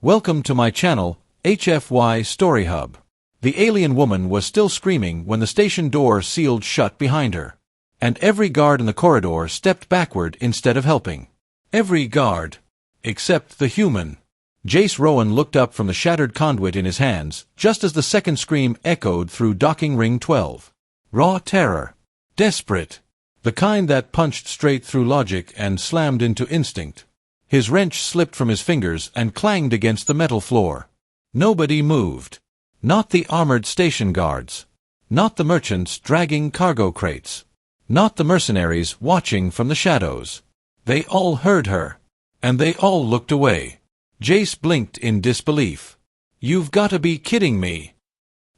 Welcome to my channel, HFY Story Hub. The alien woman was still screaming when the station door sealed shut behind her. And every guard in the corridor stepped backward instead of helping. Every guard. Except the human. Jace Rowan looked up from the shattered conduit in his hands, just as the second scream echoed through docking ring 12. Raw terror. Desperate. The kind that punched straight through logic and slammed into instinct. His wrench slipped from his fingers and clanged against the metal floor. Nobody moved. Not the armored station guards. Not the merchants dragging cargo crates. Not the mercenaries watching from the shadows. They all heard her. And they all looked away. Jace blinked in disbelief. "You've got to be kidding me."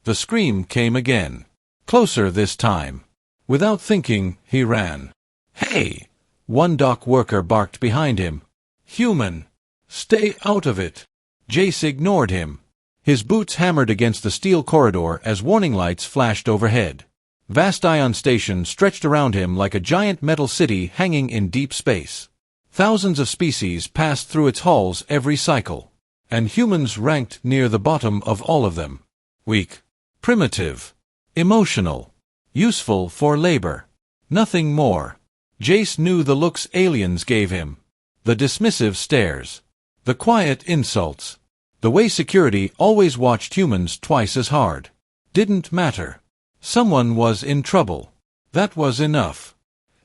The scream came again. Closer this time. Without thinking, he ran. "Hey!" One dock worker barked behind him. "Human! Stay out of it!" Jace ignored him. His boots hammered against the steel corridor as warning lights flashed overhead. Vast Ion Station stretched around him like a giant metal city hanging in deep space. Thousands of species passed through its halls every cycle. And humans ranked near the bottom of all of them. Weak. Primitive. Emotional. Useful for labor. Nothing more. Jace knew the looks aliens gave him. The dismissive stares. The quiet insults. The way security always watched humans twice as hard. Didn't matter. Someone was in trouble. That was enough.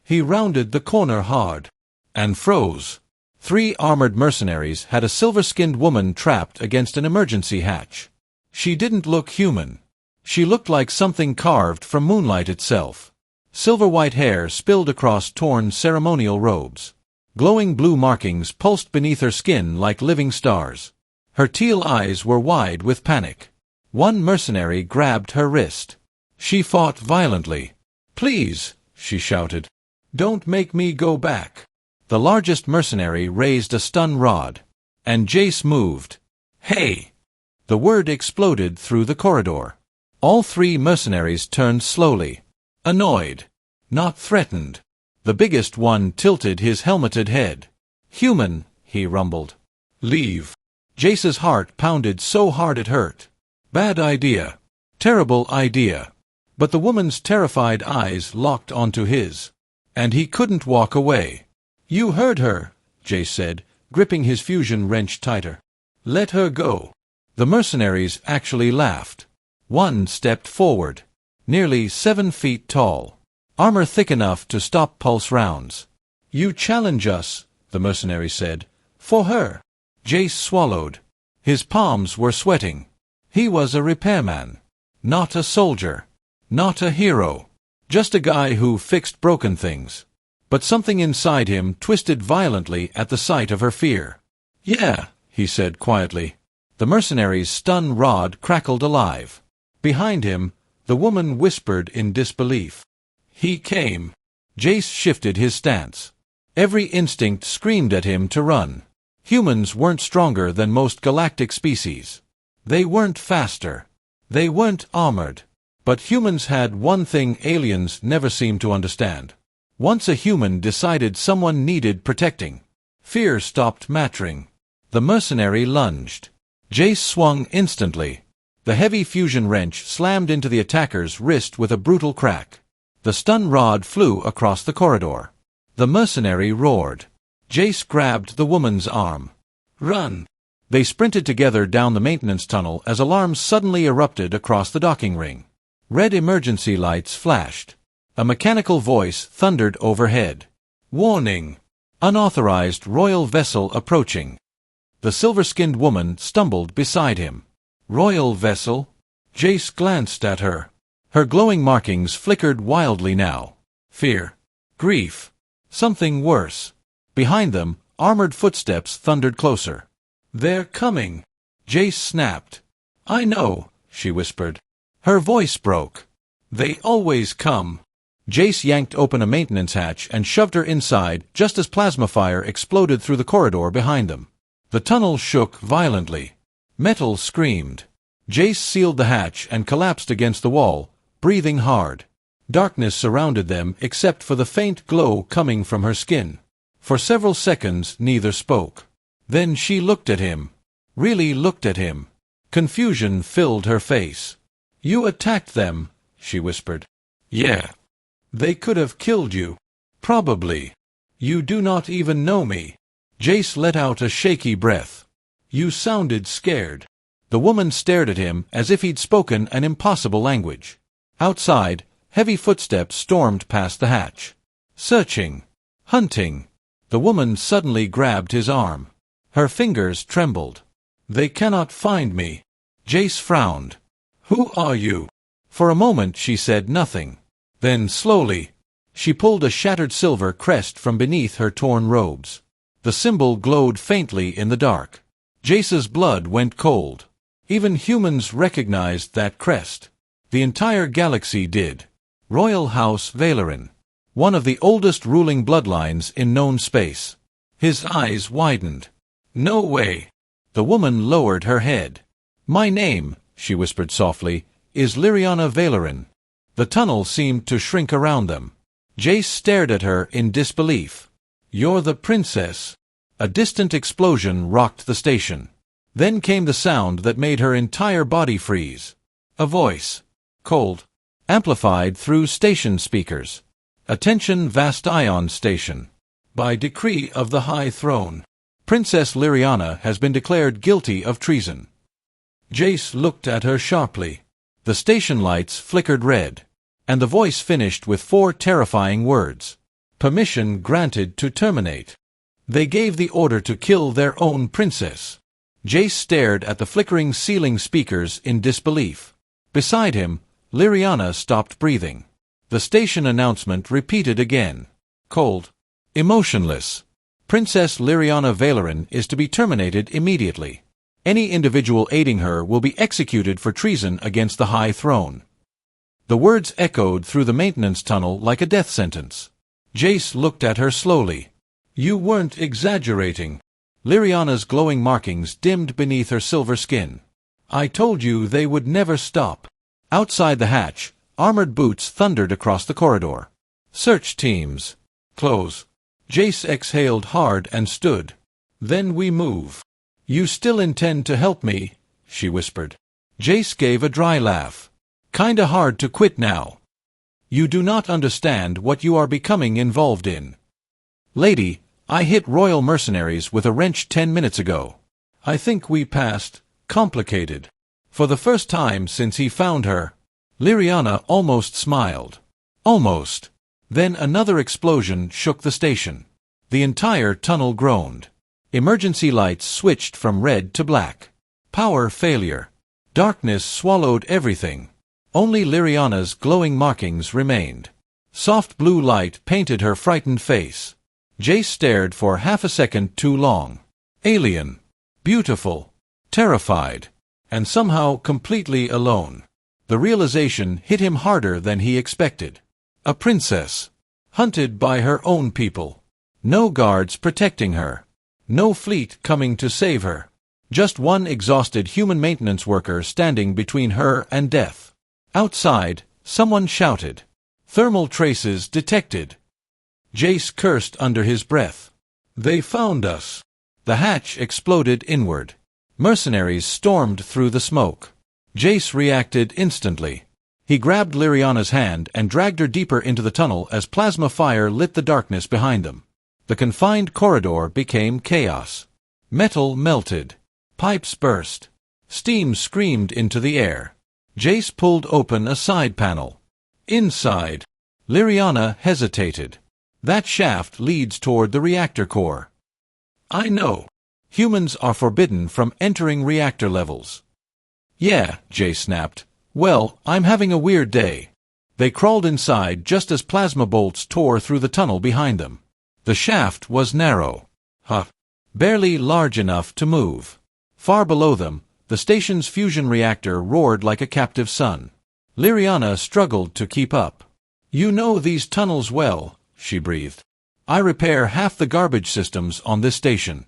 He rounded the corner hard. And froze. 3 armored mercenaries had a silver-skinned woman trapped against an emergency hatch. She didn't look human. She looked like something carved from moonlight itself. Silver-white hair spilled across torn ceremonial robes. Glowing blue markings pulsed beneath her skin like living stars. Her teal eyes were wide with panic. One mercenary grabbed her wrist. She fought violently. "Please," she shouted. "Don't make me go back." The largest mercenary raised a stun rod. And Jace moved. "Hey!" The word exploded through the corridor. All 3 mercenaries turned slowly. Annoyed. Not threatened. The biggest one tilted his helmeted head. "Human," he rumbled. "Leave." Jace's heart pounded so hard it hurt. Bad idea. Terrible idea. But the woman's terrified eyes locked onto his. And he couldn't walk away. "You heard her," Jace said, gripping his fusion wrench tighter. "Let her go." The mercenaries actually laughed. One stepped forward. Nearly 7 feet tall. Armor thick enough to stop pulse rounds. "You challenge us," the mercenary said. "For her." Jace swallowed. His palms were sweating. He was a repairman. Not a soldier. Not a hero. Just a guy who fixed broken things. But something inside him twisted violently at the sight of her fear. "Yeah," he said quietly. The mercenary's stun rod crackled alive. Behind him, the woman whispered in disbelief. "He came." Jace shifted his stance. Every instinct screamed at him to run. Humans weren't stronger than most galactic species. They weren't faster. They weren't armored. But humans had one thing aliens never seemed to understand. Once a human decided someone needed protecting, fear stopped mattering. The mercenary lunged. Jace swung instantly. The heavy fusion wrench slammed into the attacker's wrist with a brutal crack. The stun rod flew across the corridor. The mercenary roared. Jace grabbed the woman's arm. "Run!" They sprinted together down the maintenance tunnel as alarms suddenly erupted across the docking ring. Red emergency lights flashed. A mechanical voice thundered overhead. "Warning! Unauthorized royal vessel approaching." The silver-skinned woman stumbled beside him. "Royal vessel?" Jace glanced at her. Her glowing markings flickered wildly now. Fear. Grief. Something worse. Behind them, armored footsteps thundered closer. "They're coming!" Jace snapped. "I know," she whispered. Her voice broke. "They always come." Jace yanked open a maintenance hatch and shoved her inside just as plasma fire exploded through the corridor behind them. The tunnel shook violently. Metal screamed. Jace sealed the hatch and collapsed against the wall, breathing hard. Darkness surrounded them except for the faint glow coming from her skin. For several seconds neither spoke. Then she looked at him. really looked at him. Confusion filled her face. "You attacked them," she whispered. "Yeah. They could have killed you. Probably. You do not even know me." Jace let out a shaky breath. "You sounded scared." The woman stared at him as if he'd spoken an impossible language. Outside, heavy footsteps stormed past the hatch. "Searching. Hunting." The woman suddenly grabbed his arm. Her fingers trembled. "They cannot find me." Jace frowned. "Who are you?" For a moment she said nothing. Then slowly, she pulled a shattered silver crest from beneath her torn robes. The symbol glowed faintly in the dark. Jace's blood went cold. Even humans recognized that crest. The entire galaxy did. Royal House Valerin, one of the oldest ruling bloodlines in known space. His eyes widened. "No way." The woman lowered her head. "My name," she whispered softly, "is Liriana Valerin." The tunnel seemed to shrink around them. Jace stared at her in disbelief. "You're the princess." A distant explosion rocked the station. Then came the sound that made her entire body freeze. A voice. Cold. Amplified through station speakers. "Attention, Vast Ion Station. By decree of the High Throne, Princess Liriana has been declared guilty of treason." Jace looked at her sharply. The station lights flickered red, and the voice finished with 4 terrifying words. "Permission granted to terminate." They gave the order to kill their own princess. Jace stared at the flickering ceiling speakers in disbelief. Beside him, Liriana stopped breathing. The station announcement repeated again. Cold. Emotionless. Princess Liriana Valerin is to be terminated immediately. Any individual aiding her will be executed for treason against the High Throne. The words echoed through the maintenance tunnel like a death sentence. Jace looked at her slowly. "You weren't exaggerating." Liriana's glowing markings dimmed beneath her silver skin. "I told you they would never stop." Outside the hatch, armored boots thundered across the corridor. "Search teams. Close." Jace exhaled hard and stood. "Then we move." "You still intend to help me?" she whispered. Jace gave a dry laugh. "Kinda hard to quit now. You do not understand what you are becoming involved in. Lady, I hit royal mercenaries with a wrench 10 minutes ago. I think we passed complicated." For the first time since he found her, Liriana almost smiled. Almost. Then another explosion shook the station. The entire tunnel groaned. Emergency lights switched from red to black. Power failure. Darkness swallowed everything. Only Liriana's glowing markings remained. Soft blue light painted her frightened face. Jace stared for half a second too long. Alien. Beautiful. Terrified. And somehow completely alone. The realization hit him harder than he expected. A princess. Hunted by her own people. No guards protecting her. No fleet coming to save her. Just one exhausted human maintenance worker standing between her and death. Outside, someone shouted. "Thermal traces detected." Jace cursed under his breath. "They found us." The hatch exploded inward. Mercenaries stormed through the smoke. Jace reacted instantly. He grabbed Liriana's hand and dragged her deeper into the tunnel as plasma fire lit the darkness behind them. The confined corridor became chaos. Metal melted. Pipes burst. Steam screamed into the air. Jace pulled open a side panel. Inside, Liriana hesitated. "That shaft leads toward the reactor core." "I know. Humans are forbidden from entering reactor levels." "Yeah," Jace snapped. "Well, I'm having a weird day." They crawled inside just as plasma bolts tore through the tunnel behind them. The shaft was narrow. Barely large enough to move. Far below them, the station's fusion reactor roared like a captive sun. Liriana struggled to keep up. "You know these tunnels well," she breathed. "I repair half the garbage systems on this station."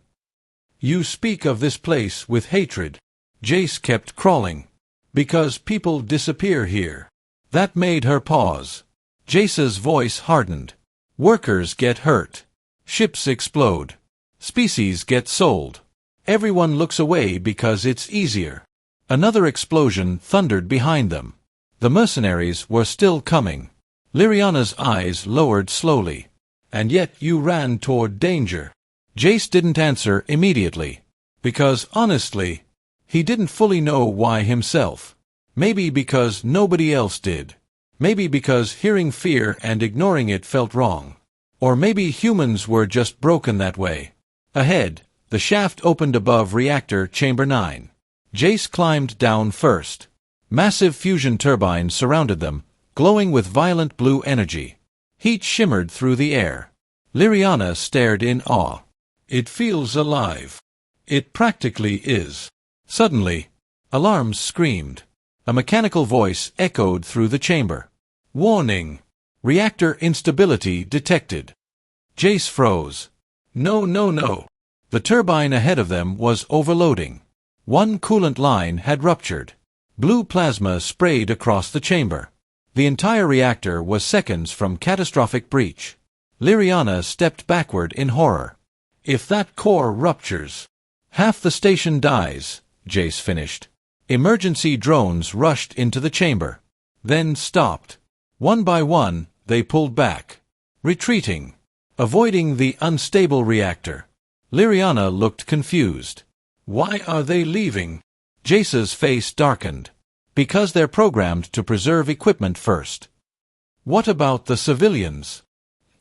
"You speak of this place with hatred." Jace kept crawling. "Because people disappear here." That made her pause. Jace's voice hardened. "Workers get hurt. Ships explode. Species get sold. Everyone looks away because it's easier. Another explosion thundered behind them. The mercenaries were still coming. Liriana's eyes lowered slowly. And yet you ran toward danger. Jace didn't answer immediately. Because, honestly, he didn't fully know why himself. Maybe because nobody else did. Maybe because hearing fear and ignoring it felt wrong. Or maybe humans were just broken that way. Ahead, the shaft opened above reactor chamber 9. Jace climbed down first. Massive fusion turbines surrounded them, glowing with violent blue energy. Heat shimmered through the air. Liriana stared in awe. It feels alive. It practically is. Suddenly, alarms screamed. A mechanical voice echoed through the chamber. Warning! Reactor instability detected. Jace froze. No, no, no. The turbine ahead of them was overloading. One coolant line had ruptured. Blue plasma sprayed across the chamber. The entire reactor was seconds from catastrophic breach. Liriana stepped backward in horror. If that core ruptures, half the station dies, Jace finished. Emergency drones rushed into the chamber. Then stopped. One by one, they pulled back. Retreating. Avoiding the unstable reactor. Liriana looked confused. Why are they leaving? Jace's face darkened. Because they're programmed to preserve equipment first. What about the civilians?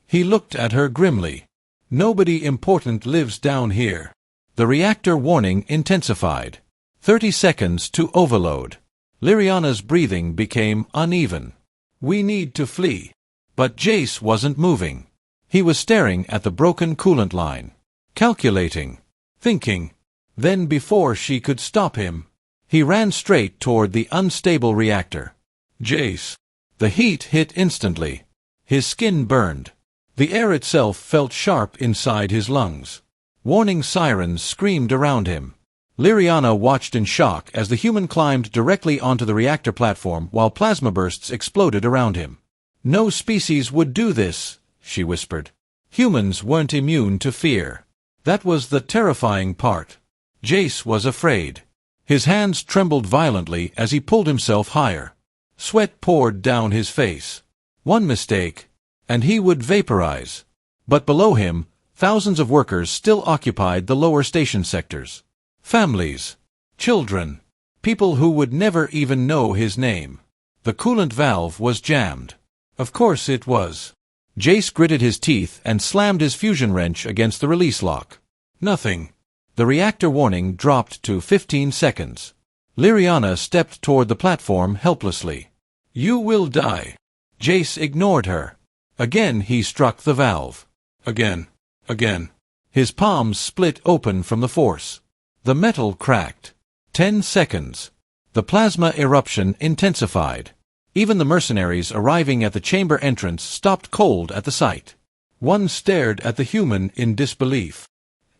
He looked at her grimly. Nobody important lives down here. The reactor warning intensified. 30 seconds to overload. Liriana's breathing became uneven. We need to flee. But Jace wasn't moving. He was staring at the broken coolant line. Calculating. Thinking. Then before she could stop him, he ran straight toward the unstable reactor. Jace. The heat hit instantly. His skin burned. The air itself felt sharp inside his lungs. Warning sirens screamed around him. Liriana watched in shock as the human climbed directly onto the reactor platform while plasma bursts exploded around him. No species would do this, she whispered. Humans weren't immune to fear. That was the terrifying part. Jace was afraid. His hands trembled violently as he pulled himself higher. Sweat poured down his face. One mistake, and he would vaporize. But below him, thousands of workers still occupied the lower station sectors. Families. Children. People who would never even know his name. The coolant valve was jammed. Of course it was. Jace gritted his teeth and slammed his fusion wrench against the release lock. Nothing. The reactor warning dropped to 15 seconds. Liriana stepped toward the platform helplessly. You will die. Jace ignored her. Again he struck the valve. Again. Again. His palms split open from the force. The metal cracked. 10 seconds. The plasma eruption intensified. Even the mercenaries arriving at the chamber entrance stopped cold at the sight. One stared at the human in disbelief.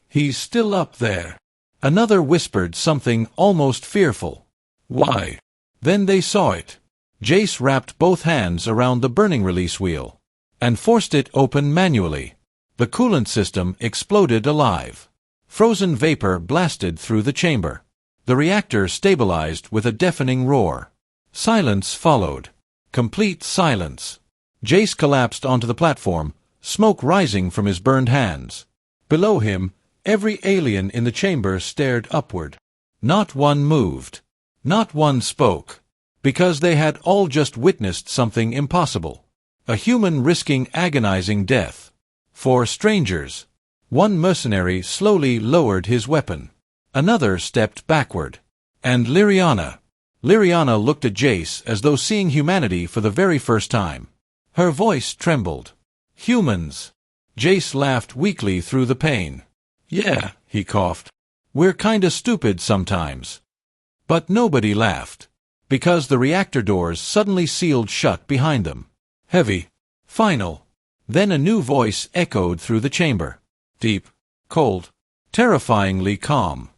He's still up there. Another whispered something almost fearful. Why? Then they saw it. Jace wrapped both hands around the burning release wheel and forced it open manually. The coolant system exploded alive. Frozen vapor blasted through the chamber. The reactor stabilized with a deafening roar. Silence followed. Complete silence. Jace collapsed onto the platform, smoke rising from his burned hands. Below him, every alien in the chamber stared upward. Not one moved. Not one spoke. Because they had all just witnessed something impossible. A human risking agonizing death. For strangers. One mercenary slowly lowered his weapon. Another stepped backward. And Liriana. Liriana looked at Jace as though seeing humanity for the very first time. Her voice trembled. Humans. Jace laughed weakly through the pain. Yeah, he coughed. We're kinda stupid sometimes. But nobody laughed. Because the reactor doors suddenly sealed shut behind them. Heavy. Final. Then a new voice echoed through the chamber. Deep. Cold. Terrifyingly calm.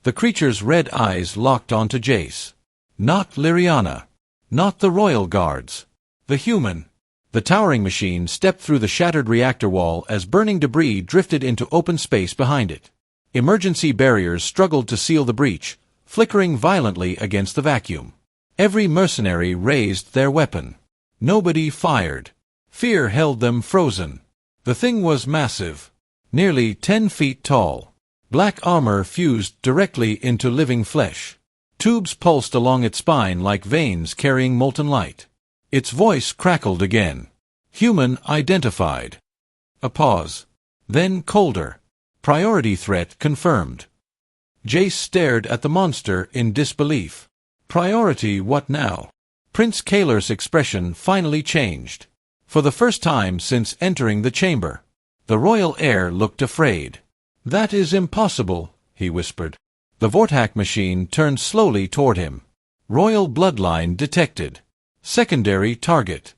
The creature's red eyes locked onto Jace. Not Liriana. Not the royal guards. The human. The towering machine stepped through the shattered reactor wall as burning debris drifted into open space behind it. Emergency barriers struggled to seal the breach, flickering violently against the vacuum. Every mercenary raised their weapon. Nobody fired. Fear held them frozen. The thing was massive. Nearly 10 feet tall. Black armor fused directly into living flesh. Tubes pulsed along its spine like veins carrying molten light. Its voice crackled again. Human identified. A pause. Then colder. Priority threat confirmed. Jace stared at the monster in disbelief. Priority what now? Prince Kaler's expression finally changed. For the first time since entering the chamber. The royal heir looked afraid. "That is impossible," he whispered. The Vortak machine turned slowly toward him. Royal bloodline detected. Secondary target.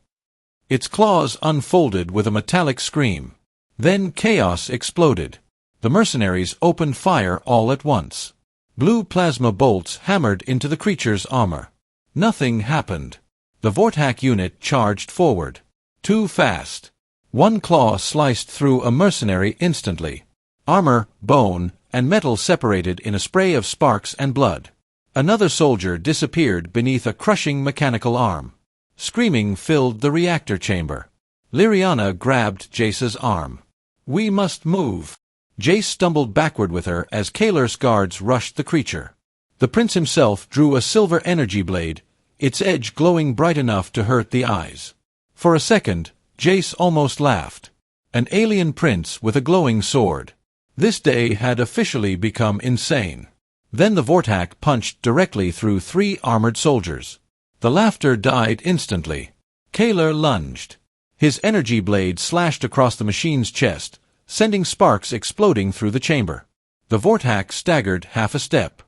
Its claws unfolded with a metallic scream. Then chaos exploded. The mercenaries opened fire all at once. Blue plasma bolts hammered into the creature's armor. Nothing happened. The Vortak unit charged forward. Too fast. One claw sliced through a mercenary instantly. Armor, bone, and metal separated in a spray of sparks and blood. Another soldier disappeared beneath a crushing mechanical arm. Screaming filled the reactor chamber. Liriana grabbed Jace's arm. "We must move." Jace stumbled backward with her as Kaler's guards rushed the creature. The prince himself drew a silver energy blade, its edge glowing bright enough to hurt the eyes. For a second, Jace almost laughed. An alien prince with a glowing sword. This day had officially become insane. Then the Vortak punched directly through 3 armored soldiers. The laughter died instantly. Kaler lunged. His energy blade slashed across the machine's chest, sending sparks exploding through the chamber. The Vortak staggered half a step.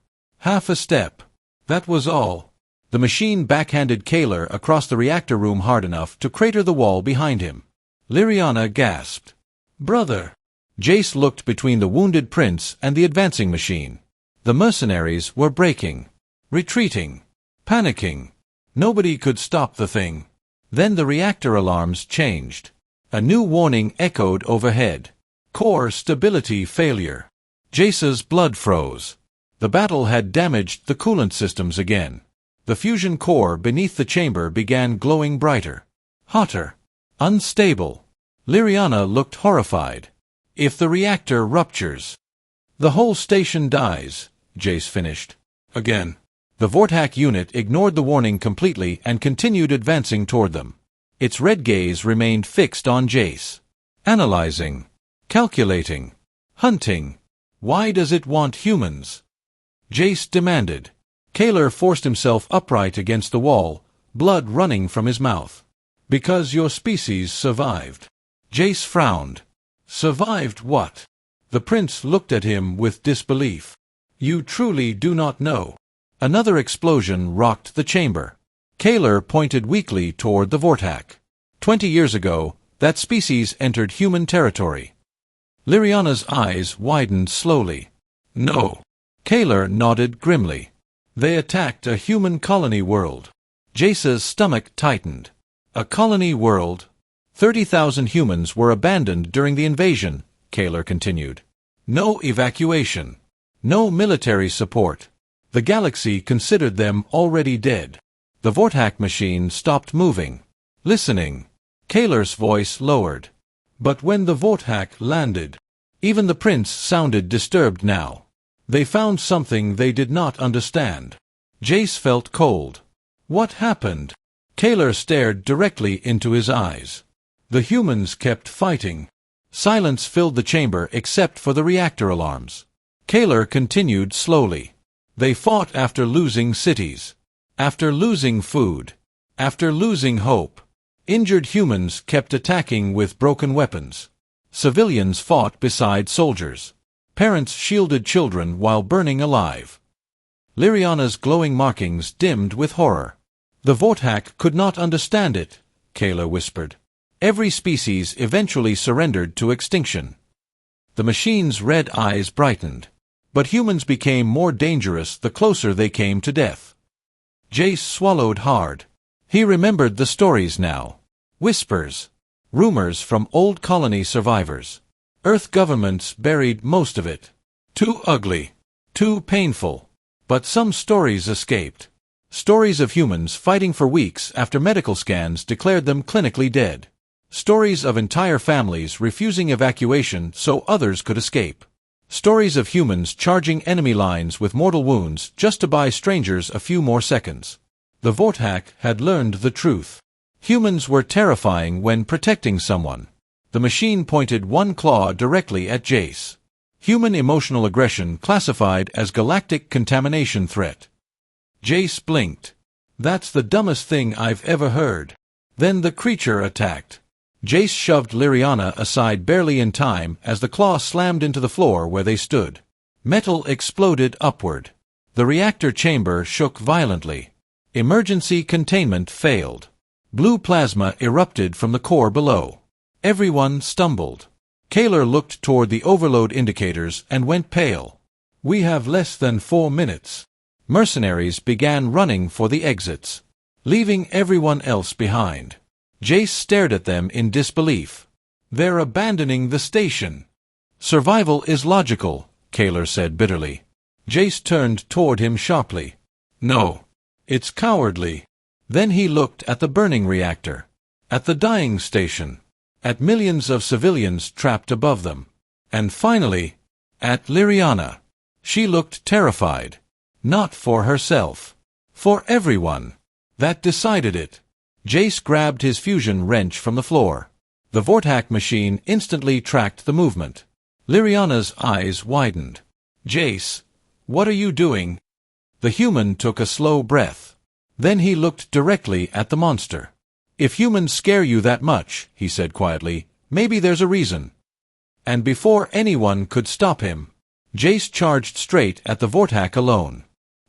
Half a step. That was all. The machine backhanded Kaler across the reactor room hard enough to crater the wall behind him. Liriana gasped. "Brother!" Jace looked between the wounded prince and the advancing machine. The mercenaries were breaking. Retreating. Panicking. Nobody could stop the thing. Then the reactor alarms changed. A new warning echoed overhead. Core stability failure. Jace's blood froze. The battle had damaged the coolant systems again. The fusion core beneath the chamber began glowing brighter. Hotter. Unstable. Liriana looked horrified. "If the reactor ruptures, the whole station dies," Jace finished. Again. The Vortak unit ignored the warning completely and continued advancing toward them. Its red gaze remained fixed on Jace. Analyzing. Calculating. Hunting. "Why does it want humans?" Jace demanded. Kaler forced himself upright against the wall, blood running from his mouth. "Because your species survived." Jace frowned. "Survived what?" The prince looked at him with disbelief. "You truly do not know." Another explosion rocked the chamber. Kaler pointed weakly toward the Vortak. 20 years ago, that species entered human territory. Liriana's eyes widened slowly. "No." Kaler nodded grimly. "They attacked a human colony world." Jace's stomach tightened. A colony world? 30,000 humans were abandoned during the invasion, Kaler continued. No evacuation. No military support. The galaxy considered them already dead. The Vortak machine stopped moving. Listening. Kaler's voice lowered. But when the Vortak landed, even the prince sounded disturbed now. They found something they did not understand. Jace felt cold. What happened? Kaler stared directly into his eyes. The humans kept fighting. Silence filled the chamber except for the reactor alarms. Kaler continued slowly. They fought after losing cities. After losing food. After losing hope. Injured humans kept attacking with broken weapons. Civilians fought beside soldiers. Parents shielded children while burning alive. Liriana's glowing markings dimmed with horror. The Vortak could not understand it, Kaler whispered. Every species eventually surrendered to extinction. The machine's red eyes brightened. But humans became more dangerous the closer they came to death. Jace swallowed hard. He remembered the stories now. Whispers. Rumors from old colony survivors. Earth governments buried most of it. Too ugly. Too painful. But some stories escaped. Stories of humans fighting for weeks after medical scans declared them clinically dead. Stories of entire families refusing evacuation so others could escape. Stories of humans charging enemy lines with mortal wounds just to buy strangers a few more seconds. The Vortak had learned the truth. Humans were terrifying when protecting someone. The machine pointed one claw directly at Jace. Human emotional aggression classified as galactic contamination threat. Jace blinked. That's the dumbest thing I've ever heard. Then the creature attacked. Jace shoved Liriana aside barely in time as the claw slammed into the floor where they stood. Metal exploded upward. The reactor chamber shook violently. Emergency containment failed. Blue plasma erupted from the core below. Everyone stumbled. Kaler looked toward the overload indicators and went pale. We have less than 4 minutes. Mercenaries began running for the exits, leaving everyone else behind. Jace stared at them in disbelief. They're abandoning the station. Survival is logical, Kaler said bitterly. Jace turned toward him sharply. No. It's cowardly. Then he looked at the burning reactor. At the dying station. At millions of civilians trapped above them. And finally, at Liriana. She looked terrified. Not for herself. For everyone. That decided it. Jace grabbed his fusion wrench from the floor. The Vortak machine instantly tracked the movement. Liriana's eyes widened. Jace, what are you doing? The human took a slow breath. Then he looked directly at the monster. If humans scare you that much, he said quietly, maybe there's a reason. And before anyone could stop him, Jace charged straight at the Vortak alone.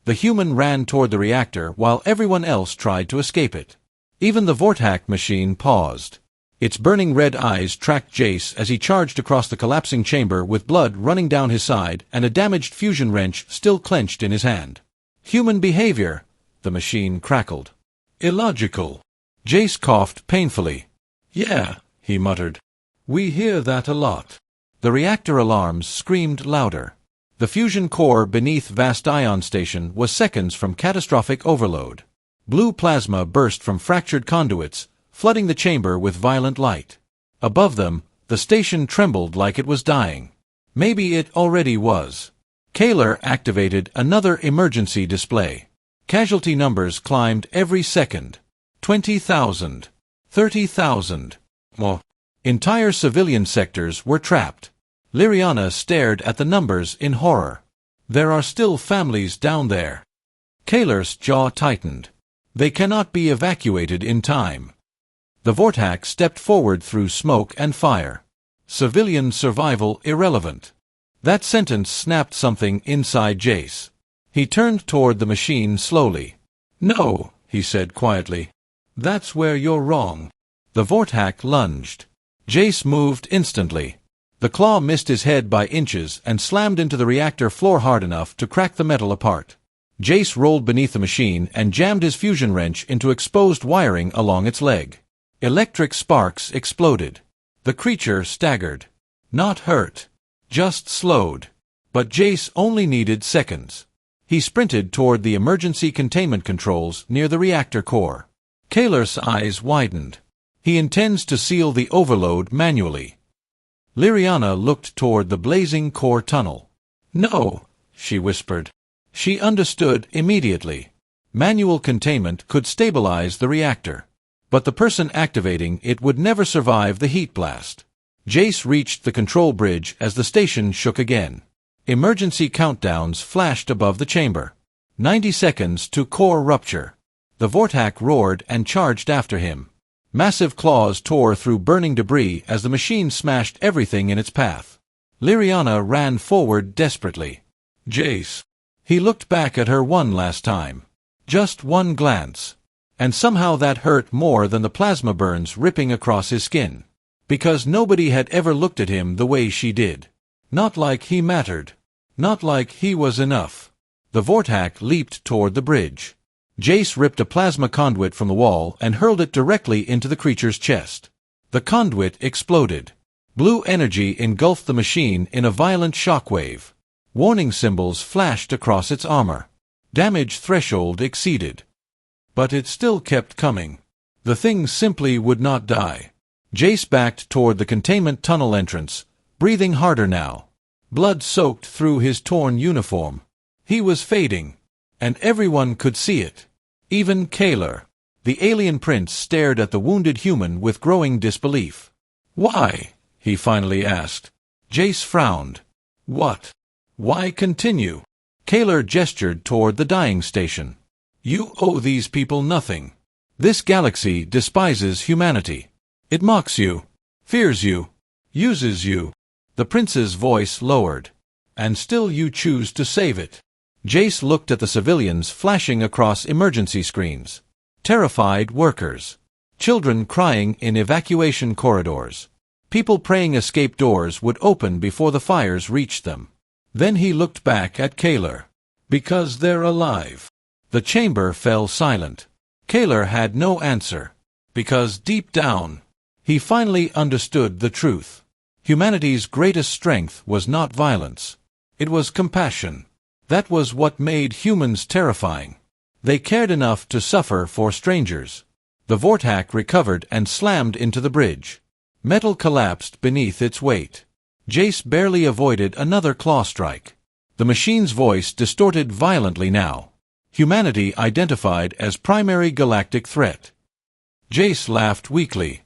The human ran toward the reactor while everyone else tried to escape it. Even the Vortak machine paused. Its burning red eyes tracked Jace as he charged across the collapsing chamber with blood running down his side and a damaged fusion wrench still clenched in his hand. Human behavior, the machine crackled. Illogical. Jace coughed painfully. Yeah, he muttered. We hear that a lot. The reactor alarms screamed louder. The fusion core beneath Vast Ion Station was seconds from catastrophic overload. Blue plasma burst from fractured conduits, flooding the chamber with violent light. Above them, the station trembled like it was dying. Maybe it already was. Kaler activated another emergency display. Casualty numbers climbed every second. 20,000. 30,000. More. Entire civilian sectors were trapped. Liriana stared at the numbers in horror. There are still families down there. Kaler's jaw tightened. They cannot be evacuated in time. The Vortak stepped forward through smoke and fire. Civilian survival irrelevant. That sentence snapped something inside Jace. He turned toward the machine slowly. No, he said quietly. That's where you're wrong. The Vortak lunged. Jace moved instantly. The claw missed his head by inches and slammed into the reactor floor hard enough to crack the metal apart. Jace rolled beneath the machine and jammed his fusion wrench into exposed wiring along its leg. Electric sparks exploded. The creature staggered. Not hurt. Just slowed. But Jace only needed seconds. He sprinted toward the emergency containment controls near the reactor core. Kaler's eyes widened. He intends to seal the overload manually. Liriana looked toward the blazing core tunnel. No, she whispered. She understood immediately. Manual containment could stabilize the reactor. But the person activating it would never survive the heat blast. Jace reached the control bridge as the station shook again. Emergency countdowns flashed above the chamber. 90 seconds to core rupture. The Vortak roared and charged after him. Massive claws tore through burning debris as the machine smashed everything in its path. Liriana ran forward desperately. Jace. He looked back at her one last time. Just one glance. And somehow that hurt more than the plasma burns ripping across his skin. Because nobody had ever looked at him the way she did. Not like he mattered. Not like he was enough. The Vortak leaped toward the bridge. Jace ripped a plasma conduit from the wall and hurled it directly into the creature's chest. The conduit exploded. Blue energy engulfed the machine in a violent shockwave. Warning symbols flashed across its armor. Damage threshold exceeded. But it still kept coming. The thing simply would not die. Jace backed toward the containment tunnel entrance, breathing harder now. Blood soaked through his torn uniform. He was fading, and everyone could see it. Even Kaler. The alien prince stared at the wounded human with growing disbelief. "Why?" he finally asked. Jace frowned. "What? Why continue?" Kaler gestured toward the dying station. "You owe these people nothing. This galaxy despises humanity. It mocks you, fears you, uses you." The prince's voice lowered. "And still you choose to save it." Jace looked at the civilians flashing across emergency screens. Terrified workers. Children crying in evacuation corridors. People praying escape doors would open before the fires reached them. Then he looked back at Kaler. "Because they're alive." The chamber fell silent. Kaler had no answer. Because deep down, he finally understood the truth. Humanity's greatest strength was not violence. It was compassion. That was what made humans terrifying. They cared enough to suffer for strangers. The Vortak recovered and slammed into the bridge. Metal collapsed beneath its weight. Jace barely avoided another claw strike. The machine's voice distorted violently now. Humanity identified as primary galactic threat. Jace laughed weakly.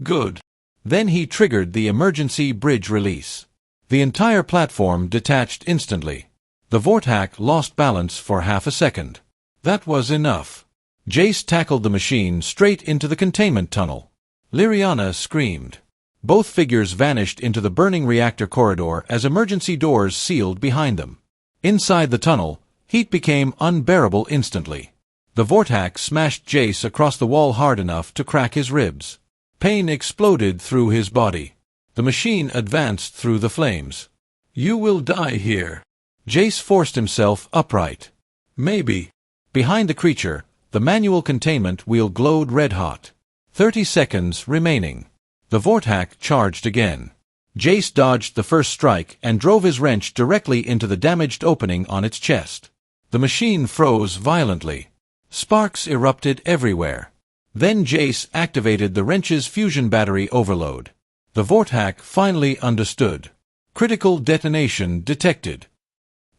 "Good." Then he triggered the emergency bridge release. The entire platform detached instantly. The Vortak lost balance for half a second. That was enough. Jace tackled the machine straight into the containment tunnel. Liriana screamed. Both figures vanished into the burning reactor corridor as emergency doors sealed behind them. Inside the tunnel, heat became unbearable instantly. The Vortak smashed Jace across the wall hard enough to crack his ribs. Pain exploded through his body. The machine advanced through the flames. "You will die here." Jace forced himself upright. "Maybe." Behind the creature, the manual containment wheel glowed red-hot. 30 seconds remaining. The Vortak charged again. Jace dodged the first strike and drove his wrench directly into the damaged opening on its chest. The machine froze violently. Sparks erupted everywhere. Then Jace activated the wrench's fusion battery overload. The Vortak finally understood. Critical detonation detected.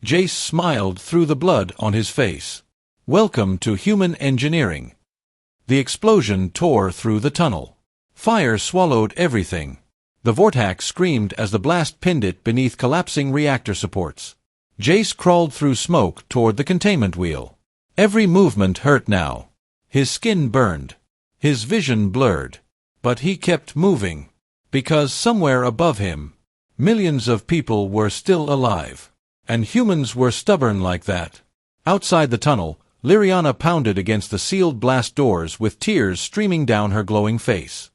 Jace smiled through the blood on his face. "Welcome to human engineering." The explosion tore through the tunnel. Fire swallowed everything. The Vortak screamed as the blast pinned it beneath collapsing reactor supports. Jace crawled through smoke toward the containment wheel. Every movement hurt now. His skin burned. His vision blurred. But he kept moving. Because somewhere above him, millions of people were still alive. And humans were stubborn like that. Outside the tunnel, Liriana pounded against the sealed blast doors with tears streaming down her glowing face.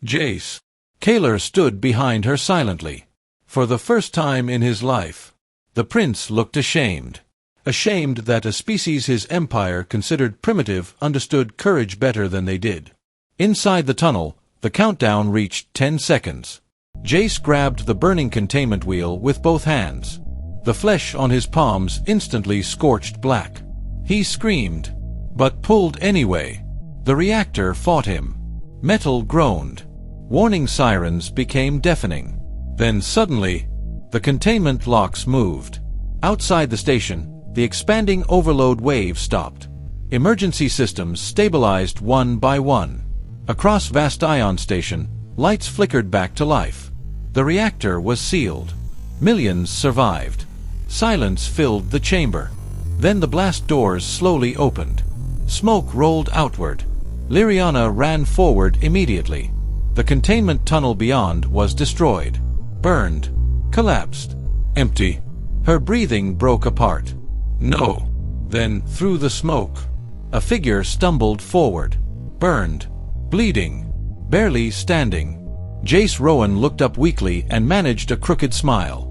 "Jace." Kaler stood behind her silently. For the first time in his life, the prince looked ashamed. Ashamed that a species his empire considered primitive understood courage better than they did. Inside the tunnel, the countdown reached 10 seconds. Jace grabbed the burning containment wheel with both hands. The flesh on his palms instantly scorched black. He screamed, but pulled anyway. The reactor fought him. Metal groaned. Warning sirens became deafening. Then suddenly, the containment locks moved. Outside the station, the expanding overload wave stopped. Emergency systems stabilized one by one. Across Vast Ion Station, lights flickered back to life. The reactor was sealed. Millions survived. Silence filled the chamber. Then the blast doors slowly opened. Smoke rolled outward. Liriana ran forward immediately. The containment tunnel beyond was destroyed. Burned. Collapsed. Empty. Her breathing broke apart. "No." Then, through the smoke, a figure stumbled forward. Burned. Bleeding. Barely standing. Jace Rowan looked up weakly and managed a crooked smile.